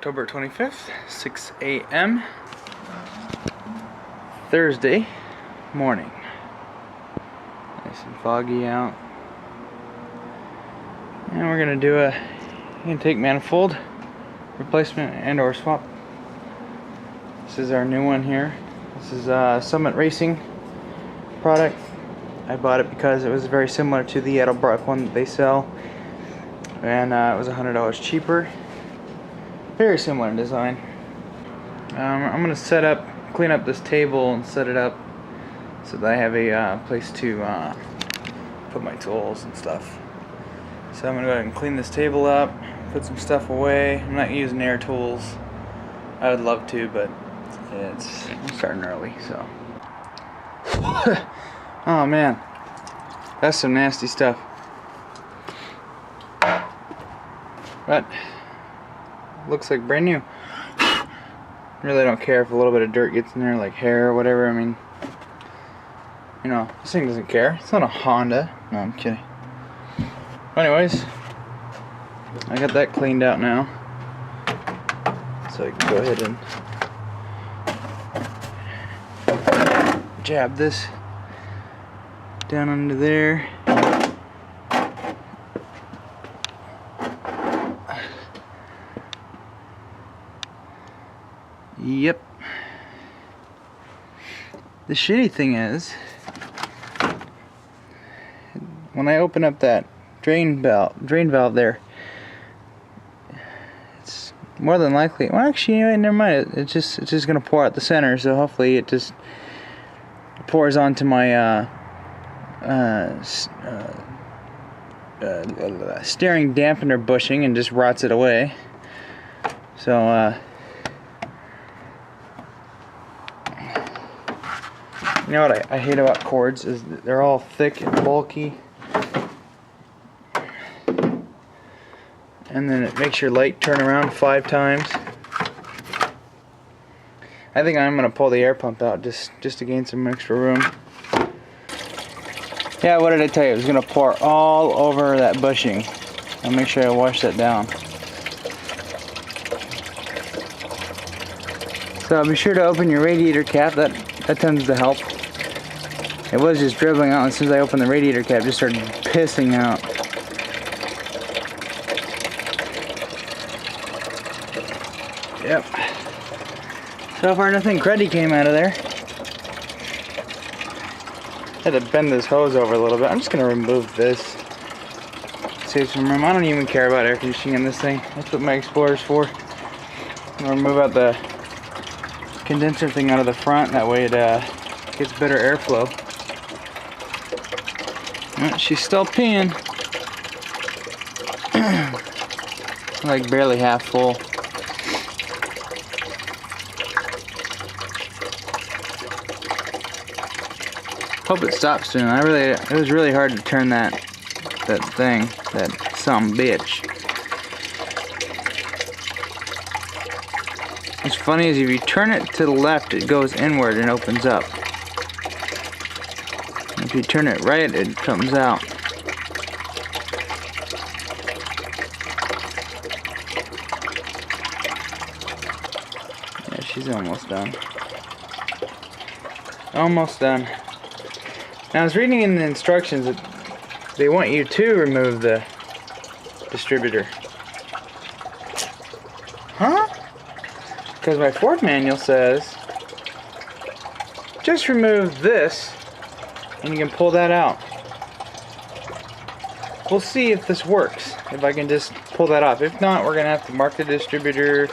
October 25th, 6 a.m. Thursday morning. Nice and foggy out. And we're gonna do a intake manifold replacement and or swap. This is our new one here. This is a Summit Racing product. I bought it because it was very similar to the Edelbrock one that they sell, and it was $100 cheaper. Very similar in design. I'm gonna clean up this table and set it up so that I have a place to put my tools and stuff. So I'm gonna go ahead and clean this table up, put some stuff away. I'm not using air tools. I would love to, but I'm starting early, so. Oh man, that's some nasty stuff. But looks like brand new. Really don't care if a little bit of dirt gets in there, like hair or whatever. I mean, you know, this thing doesn't care. It's not a Honda. No, I'm kidding. Anyways, I got that cleaned out now, so I can go ahead and jab this down under there. Yep. The shitty thing is, when I open up that drain valve there, it's more than likely, well actually never mind, it's just gonna pour out the center, so hopefully it just pours onto my steering dampener bushing and just rots it away. So you know what I hate about cords is that they're all thick and bulky, and then it makes your light turn around 5 times. I think I'm gonna pull the air pump out just to gain some extra room. Yeah, what did I tell you? It was gonna pour all over that bushing. I'll make sure I wash that down. So be sure to open your radiator cap. That tends to help. It was just dribbling out, and as soon as I opened the radiator cap, it just started pissing out. Yep. So far nothing cruddy came out of there. Had to bend this hose over a little bit. I'm just gonna remove this. Save some room. I don't even care about air conditioning in this thing. That's what my Explorer's for. I'm gonna remove out the condenser thing out of the front. That way it gets better airflow. Oh, she's still peeing. Like barely half full. Hope it stops soon. It was really hard to turn that thing, that sumbitch. What's funny is if you turn it to the left, it goes inward and opens up. If you turn it right, it comes out. Yeah, she's almost done. Almost done. Now I was reading in the instructions that they want you to remove the distributor. Huh? Because my Ford manual says just remove this and you can pull that out. We'll see if this works, if I can just pull that off. If not, we're gonna have to mark the distributor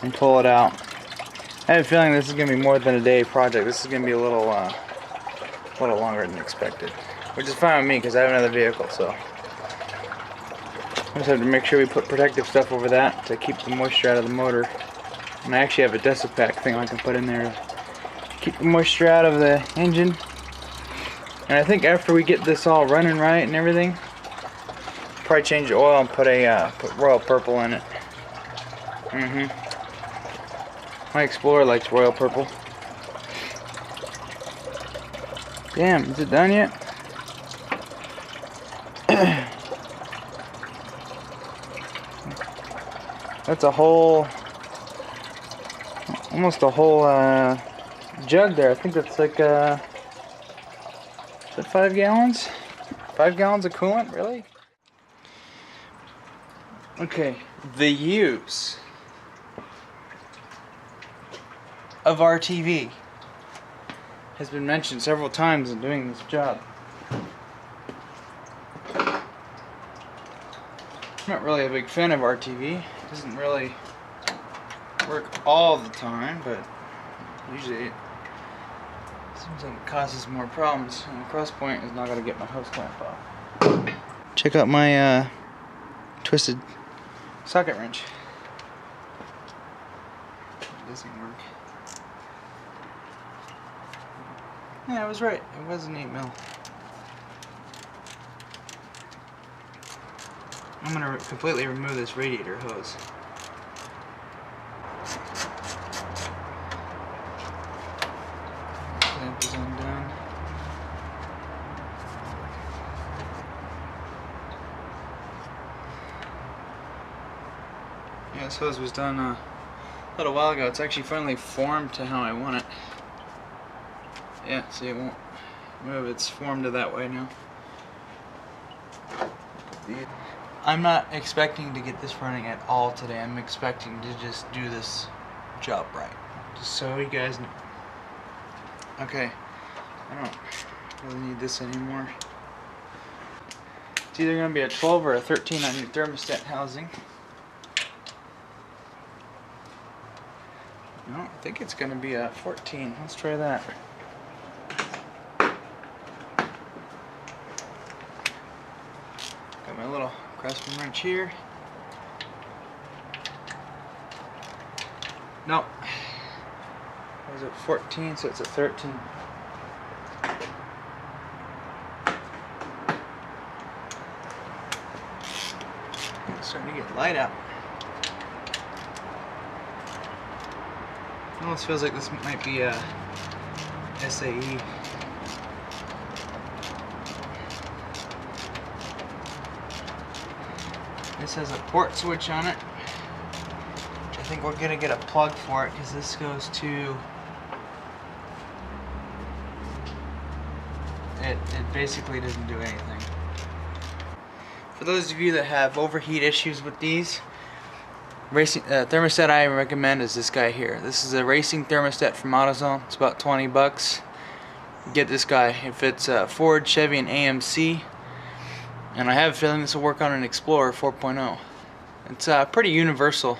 and pull it out. I have a feeling this is gonna be more than a day project. This is gonna be a little longer than expected, which is fine with me because I have another vehicle. So I just have to make sure we put protective stuff over that to keep the moisture out of the motor. And I actually have a Desipac thing I can put in there to keep the moisture out of the engine. And I think after we get this all running right and everything, probably change the oil and put Royal Purple in it. My Explorer likes Royal Purple. Damn, is it done yet? That's a whole, almost a whole jug there. I think that's like, is that 5 gallons? 5 gallons of coolant, really? Okay, the use of RTV has been mentioned several times in doing this job. I'm not really a big fan of RTV. It doesn't really work all the time, but usually it seems like it causes more problems. And the cross point is not going to get my hose clamp off. Check out my twisted socket wrench. It doesn't work. Yeah, I was right. It was an 8mm. I'm going to completely remove this radiator hose. Clamp is undone. Yeah, this hose was done a little while ago. It's actually finally formed to how I want it. Yeah, see, it won't move. It's formed to that way now. I'm not expecting to get this running at all today. I'm expecting to just do this job right. Just so you guys know. Okay, I don't really need this anymore. It's either going to be a 12 or a 13 on your thermostat housing. No, I think it's going to be a 14. Let's try that. Got my little Craftsman wrench here. Nope. Was it 14? So it's a 13. It's starting to get light out. It almost feels like this might be a SAE. This has a port switch on it, which I think we're gonna get a plug for it because this goes to it basically doesn't do anything. For those of you that have overheat issues with these, racing thermostat I recommend is this guy here. This is a racing thermostat from AutoZone. It's about 20 bucks. Get this guy. It fits Ford, Chevy, and AMC. And I have a feeling this will work on an Explorer 4.0. It's pretty universal.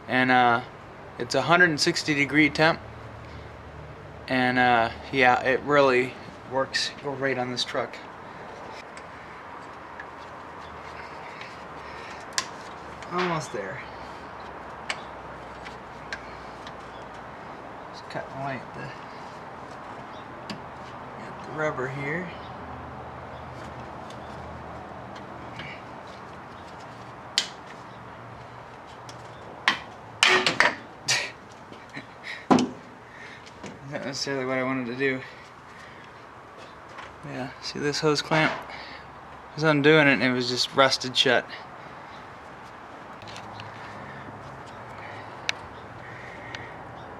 And it's 160 degree temp. And yeah, it really works great on this truck. Almost there. Just cutting away at the rubber here. Not necessarily what I wanted to do. Yeah, see this hose clamp? I was undoing it and it was just rusted shut.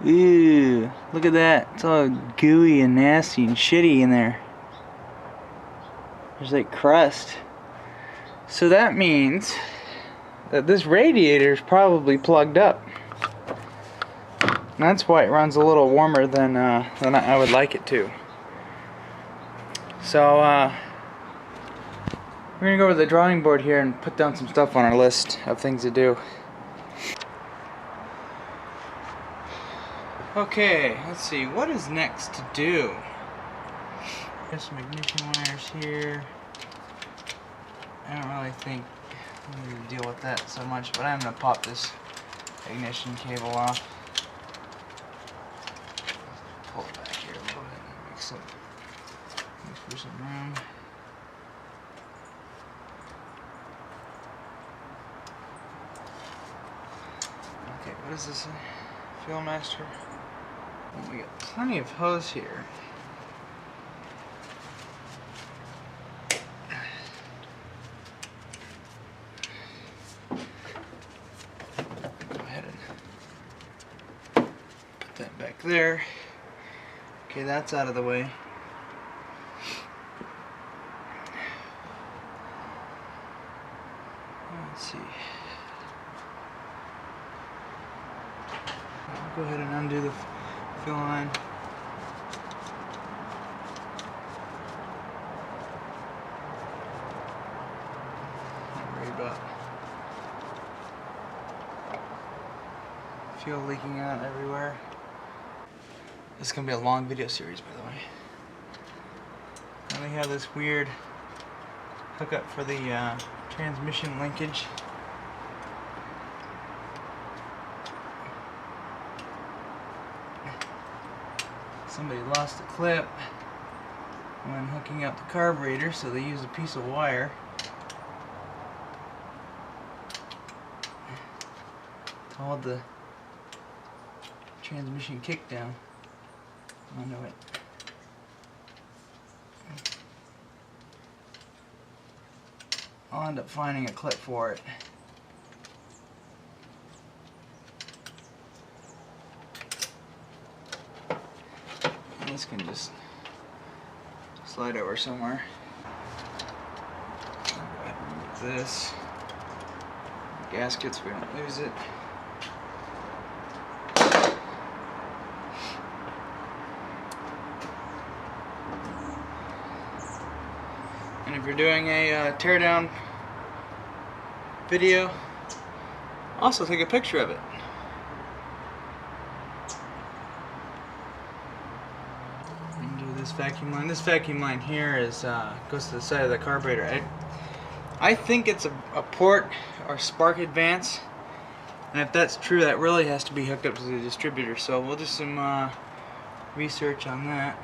Ew, look at that. It's all gooey and nasty and shitty in there. There's like crust. So that means that this radiator is probably plugged up. And that's why it runs a little warmer than I would like it to. So we're gonna go to the drawing board here and put down some stuff on our list of things to do. Okay, let's see, what is next to do? There's some ignition wires here. I don't really think we need to deal with that so much, but I'm gonna pop this ignition cable off. Pull it back here a little bit and make for some room. Okay, what is this? Fuel Master. We got plenty of hose here. back there. Okay, that's out of the way. Let's see. I'll go ahead and undo the fill line. Not worried about fuel leaking out everywhere. This is going to be a long video series, by the way. And we have this weird hookup for the transmission linkage. Somebody lost a clip when hooking up the carburetor, so they used a piece of wire to hold the transmission kick down onto it. I'll end up finding a clip for it. This can just slide over somewhere. Go ahead and remove this. Gaskets, we don't lose it. And if you're doing a teardown video, also take a picture of it. This vacuum line. This vacuum line here is goes to the side of the carburetor. I think it's a port or spark advance, and if that's true, that really has to be hooked up to the distributor. So we'll do some research on that.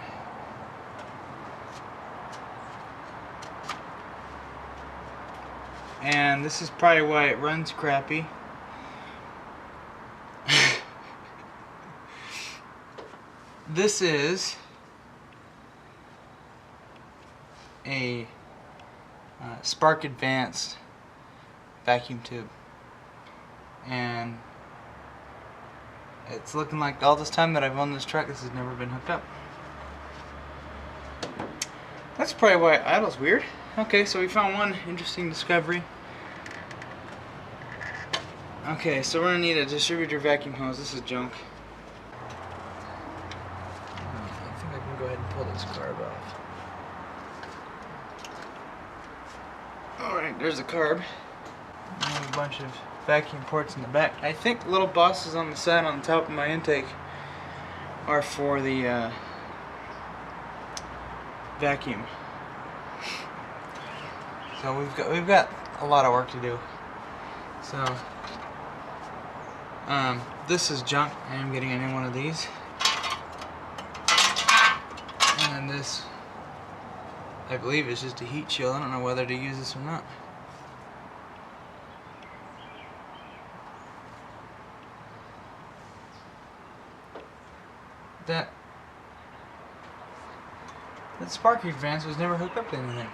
And this is probably why it runs crappy. This is a spark advanced vacuum tube, and it's looking like all this time that I've owned this truck, this has never been hooked up. That's probably why it idles weird. Okay, so we found one interesting discovery. Okay, so we're gonna need a distributor vacuum hose. This is junk. I think I can go ahead and pull this carb off. Alright, there's the carb. I have a bunch of vacuum ports in the back. I think little bosses on the side on the top of my intake are for the vacuum. So we've got a lot of work to do. So this is junk. I am getting a new one of these. And then this, I believe, is just a heat shield. I don't know whether to use this or not. That spark advance was never hooked up to anything.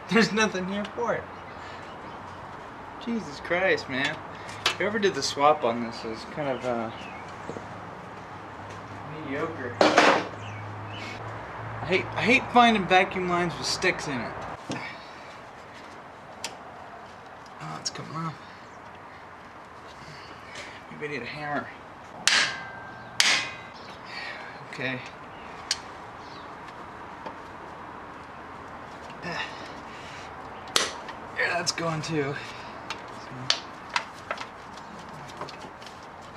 There's nothing here for it. Jesus Christ, man. Whoever did the swap on this is kind of mediocre. I hate finding vacuum lines with sticks in it. Oh, it's coming off. Maybe I need a hammer. Okay. Yeah, that's going too. So,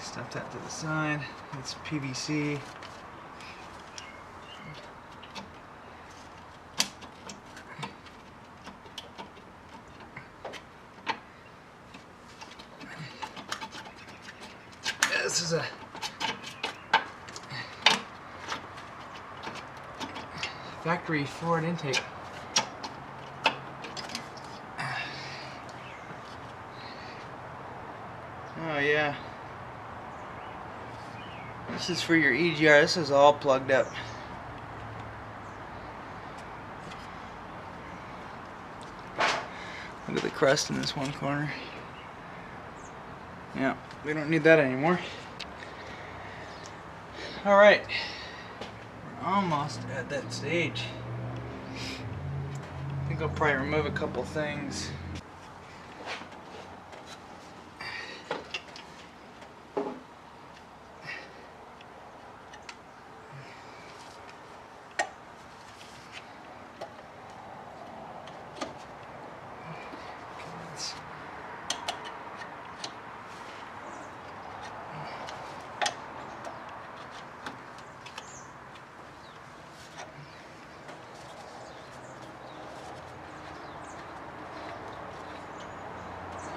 stuff that to the side. It's PVC. This is a factory Ford intake. Oh yeah. This is for your EGR. This is all plugged up. Look at the crust in this one corner. Yeah, we don't need that anymore. Alright, we're almost at that stage. I think I'll probably remove a couple things.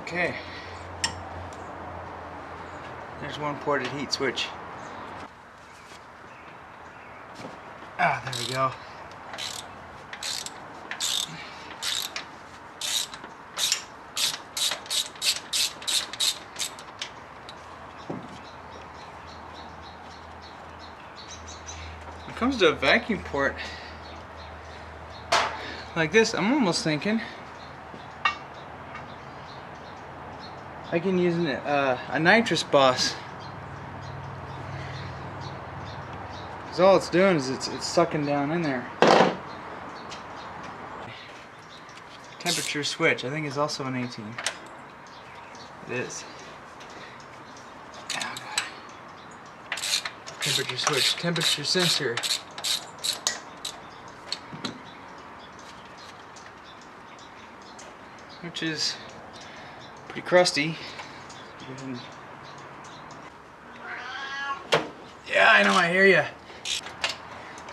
Okay, there's one ported heat switch. Ah, there we go. When it comes to a vacuum port like this, I'm almost thinking I can use a nitrous boss. Because all it's doing is it's sucking down in there. Temperature switch, I think is also an 18. It is. Oh, God. Temperature switch, temperature sensor. Which is pretty crusty. Yeah, I know, I hear ya.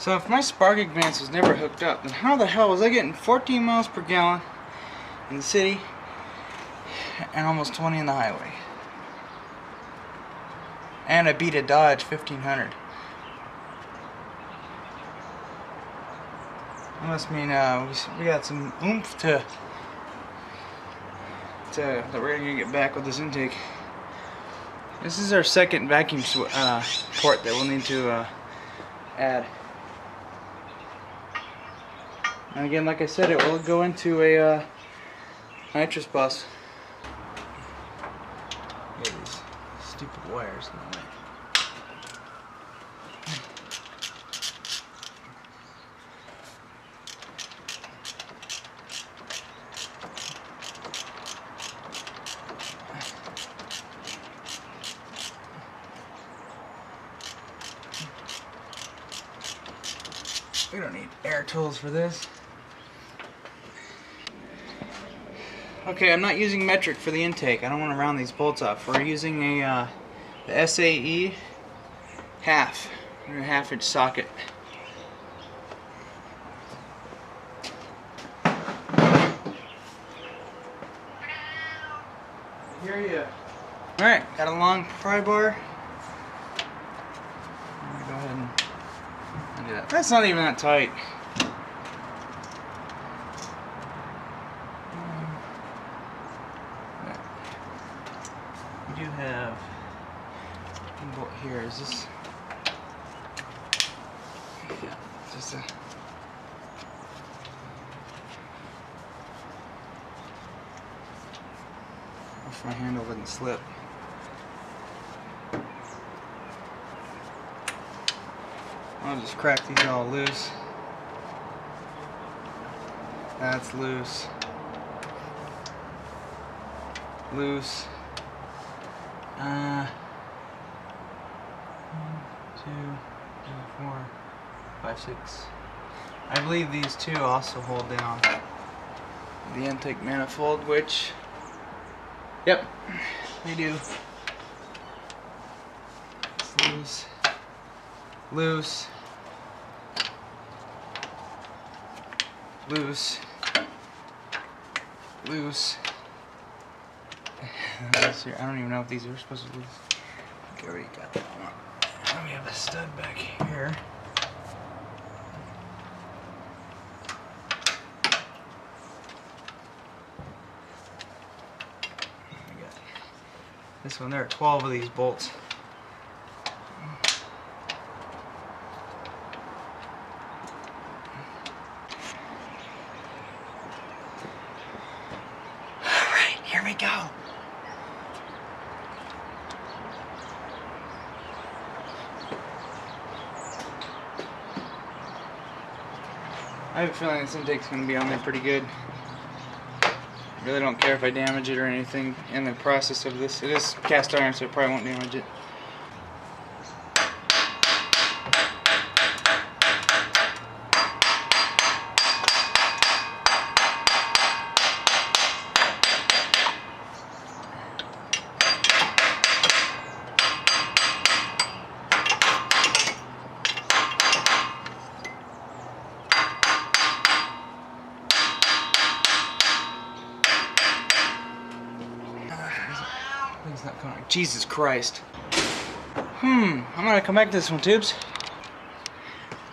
So if my spark advance was never hooked up, then how the hell was I getting 14 miles per gallon in the city and almost 20 in the highway? And I beat a Dodge 1500. That must mean we got some oomph that we're gonna get back with this intake. This is our second vacuum port that we'll need to add. And again, like I said, it will go into a nitrous bus. Look at these stupid wires in the way. We don't need air tools for this. Okay, I'm not using metric for the intake. I don't want to round these bolts off. We're using the SAE half, or a 1/2 inch socket. Here you. All right, got a long pry bar. I'm gonna go ahead and do that. That's not even that tight. We do have one bolt here. Is this? Yeah, just a. If my handle wouldn't slip. I'll just crack these all loose. That's loose. Loose. 1, 2, 3, 4, 5, 6. I believe these two also hold down the intake manifold, which, yep, they do. It's loose. Loose. Loose. Loose. I don't even know if these are supposed to be loose. Okay, already got that one. Now we have a stud back here. We got this one. There are 12 of these bolts. Alright, here we go. I have a feeling this intake's going to be on there pretty good. Really don't care if I damage it or anything in the process of this. It is cast iron, so it probably won't damage it. Thing's not coming. Jesus Christ. I'm gonna come back to this one, tubes.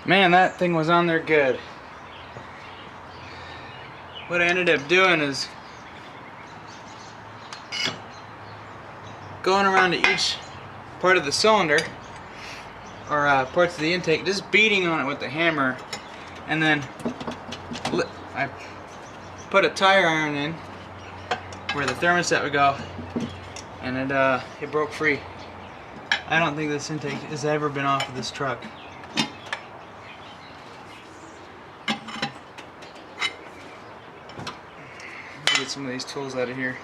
Man, that thing was on there good. What I ended up doing is going around to each part of the cylinder, or parts of the intake, just beating on it with the hammer, and then I put a tire iron in where the thermostat would go, and it broke free. I don't think this intake has ever been off of this truck. Let me get some of these tools out of here.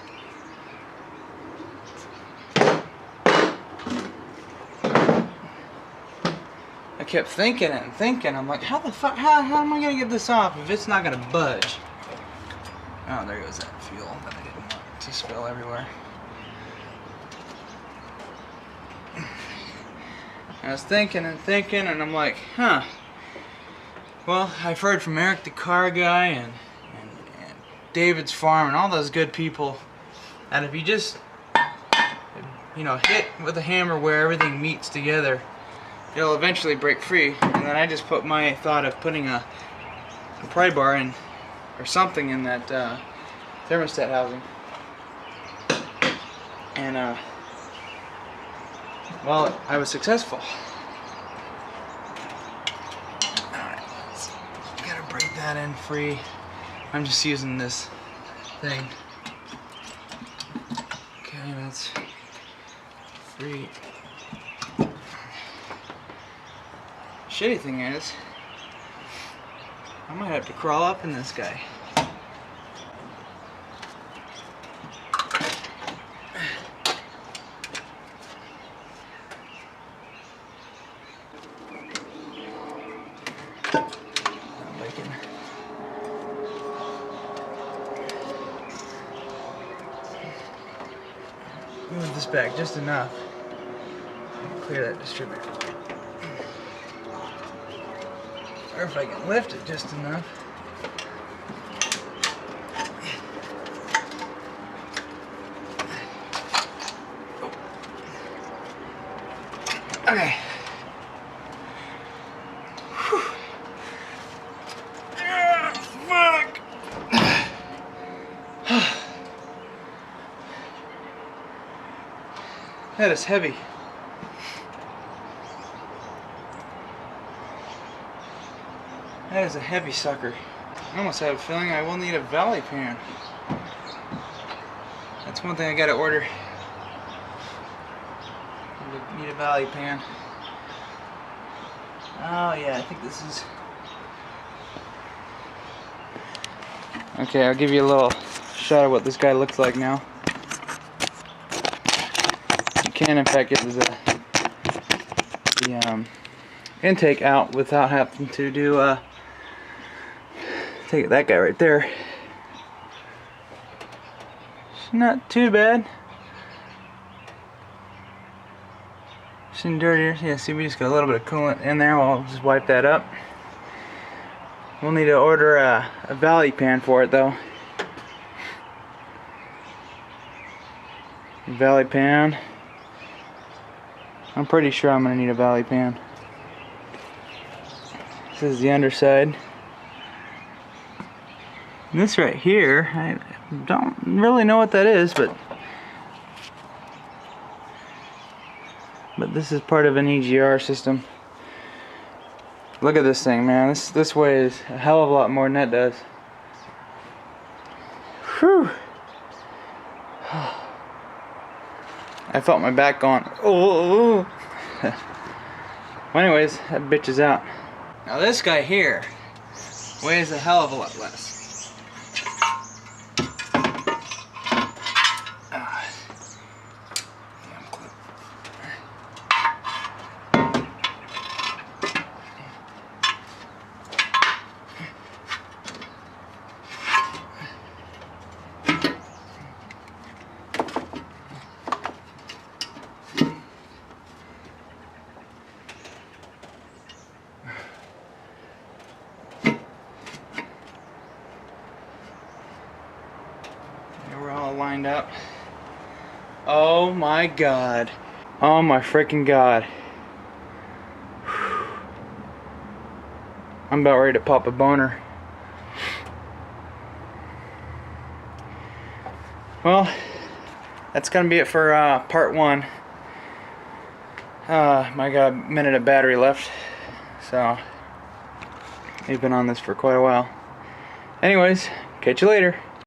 I kept thinking and thinking. I'm like, how the fuck? How am I gonna get this off if it's not gonna budge? Oh, there goes that fuel that I didn't want to spill everywhere. I was thinking and thinking, and I'm like, huh. Well, I've heard from Eric the car guy and David's farm and all those good people that if you just, you know, hit with a hammer where everything meets together, it'll eventually break free. And then I just put my thought of putting a pry bar in or something in that thermostat housing. And well, I was successful. Alright, gotta break that in free. I'm just using this thing. Okay, that's free. Shitty thing is, I might have to crawl up in this guy. Move this back just enough. Clear that distributor. Or if I can lift it just enough. Okay. Whew. Fuck. That is heavy. That is a heavy sucker. I almost have a feeling I will need a valley pan. That's one thing I gotta order. I need a valley pan. Oh yeah, I think this is... Okay, I'll give you a little shot of what this guy looks like now. You can in fact get the intake out without having to do take that guy right there. It's not too bad. Some dirtier. Yeah, see, we just got a little bit of coolant in there. I'll just wipe that up. We'll need to order a valley pan for it though. Valley pan. I'm pretty sure I'm gonna need a valley pan. This is the underside. And this right here, I don't really know what that is, but this is part of an EGR system. Look at this thing, man. This weighs a hell of a lot more than that does. Whew. I felt my back going. Oh. Well, anyways, that bitch is out. Now this guy here, Weighs a hell of a lot less. Damn clip. We're all lined up. Oh my god. Oh my freaking god. I'm about ready to pop a boner. Well, that's gonna be it for part one. I got a minute of battery left, so we've been on this for quite a while. Anyways, catch you later.